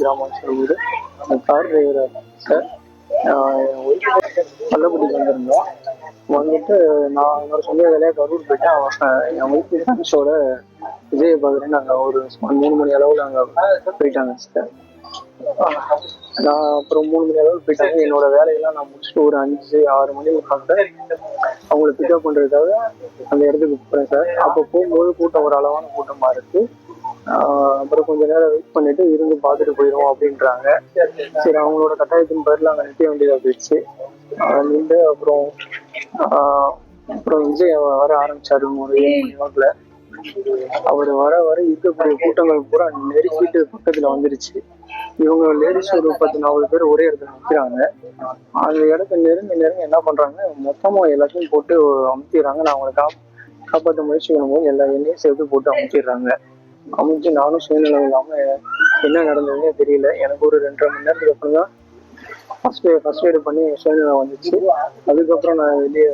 கிராமம் சொல்லுது. Car driver sir. என் ஒய்ஃபு பள்ளப்பட்டிக்கு வந்திருந்தோம். வந்துட்டு நான் என்னோட சொந்த வேலையாக கரூர் போயிட்டேன். என் ஒய்ஃபு ஃப்ரெண்ட்ஸோட விஜயை பார்க்குறேன்னு நாங்கள் ஒரு 3 மணி அளவில் அங்கே போயிட்டாங்க சார். நான் அப்புறம் 3 மணி அளவில் போயிட்டாங்க. என்னோட வேலையெல்லாம் நான் முடிச்சுட்டு ஒரு 5-6 மணிக்கு பார்த்தேன் அவங்கள பிக்கப் பண்ணுறதுக்காக அந்த இடத்துக்கு போகிறேன் சார். அப்போ போகும்போது கூட்டம் ஒரு அளவான கூட்டமாக இருக்குது. அப்புறம் கொஞ்ச நேரம் வெயிட் பண்ணிட்டு இருந்து பார்த்துட்டு போயிடுவோம் அப்படின்றாங்க. சரி, அவங்களோட கட்டாயத்தின் பேரில் அங்கே நிற்க வேண்டியதாக போயிடுச்சு. நின்று அப்புறம் விஜய் வர ஆரம்பிச்சாரு. ஒரு 7 மணி வாக்கில் அவர் வர இருக்கக்கூடிய கூட்டங்கள் பூரா நெருக்கிட்டு பக்கத்துல வந்துருச்சு. இவங்க லேடிஸ் ஒரு 10-40 பேர் ஒரே இடத்துல நிற்கிறாங்க. அந்த இடத்த நெருங்க என்ன பண்றாங்க, மொத்தமா எல்லாத்தையும் போட்டு அமுத்திடுறாங்க. நான் அவங்களை காப்பாற்ற முயற்சி பண்ணும்போது எல்லா எண்ணெயும் சேர்த்து போட்டு அமுத்திடுறாங்க. அமுச்சு நானும் சுயநிலை இல்லாம என்ன நடந்ததுன்னே தெரியல. எனக்கு ஒரு 2.5 மணி நேரத்துக்கு அப்புறம் தான் ஃபர்ஸ்ட் எய்டு பண்ணி சுயநிலை வந்துச்சு. அதுக்கப்புறம் நான் வெளியே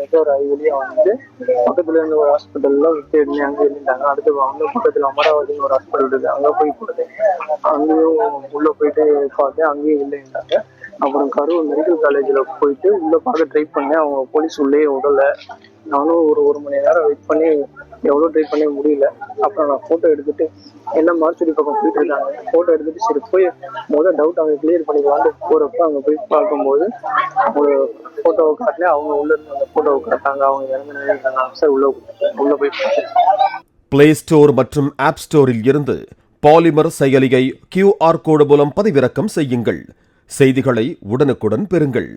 வந்து பக்கத்துல இருந்து ஒரு ஹாஸ்பிட்டல்ல விட்டு அங்கே இருந்துட்டாங்க. அடுத்து வந்து பக்கத்துல அமராவதினு ஒரு ஹாஸ்பிட்டல் இருக்கு, அங்கே போய் போட்டேன். அங்கேயும் உள்ள போயிட்டு பார்த்தேன், அங்கேயும் இல்லைன்ட்டாங்க. அப்புறம் கரூர் மெடிக்கல் காலேஜில் போயிட்டு உள்ளே பார்க்க ட்ரை பண்ணேன். அவங்க போலீஸ் உள்ளே விடலை. நானும் ஒரு மணி நேரம் வெயிட் பண்ணி எவ்வளோ ட்ரை பண்ண முடியல. அப்புறம் நான் ஃபோட்டோ எடுத்துட்டு என்ன மார்ச்சுரி பக்கம் போயிட்டு இருக்காங்க. ஃபோட்டோ எடுத்துட்டு சரி போய் டவுட் அவங்க கிளியர் பண்ணிக்கலான்னு போகிறப்ப அங்கே போய் பார்க்கும்போது ஒரு ஃபோட்டோவை காட்டினேன். அவங்க உள்ள இருந்து அந்த ஃபோட்டோவை காட்டாங்க. அவங்க இறங்குனாங்க சார். உள்ள போய் பார்த்தேன். பிளே ஸ்டோர் மற்றும் ஆப் ஸ்டோரில் இருந்து பாலிமர் செயலியை QR கோடு மூலம் பதிவிறக்கம் செய்யுங்கள். செய்திகளை உடனுக்குடன் பெறுங்கள்.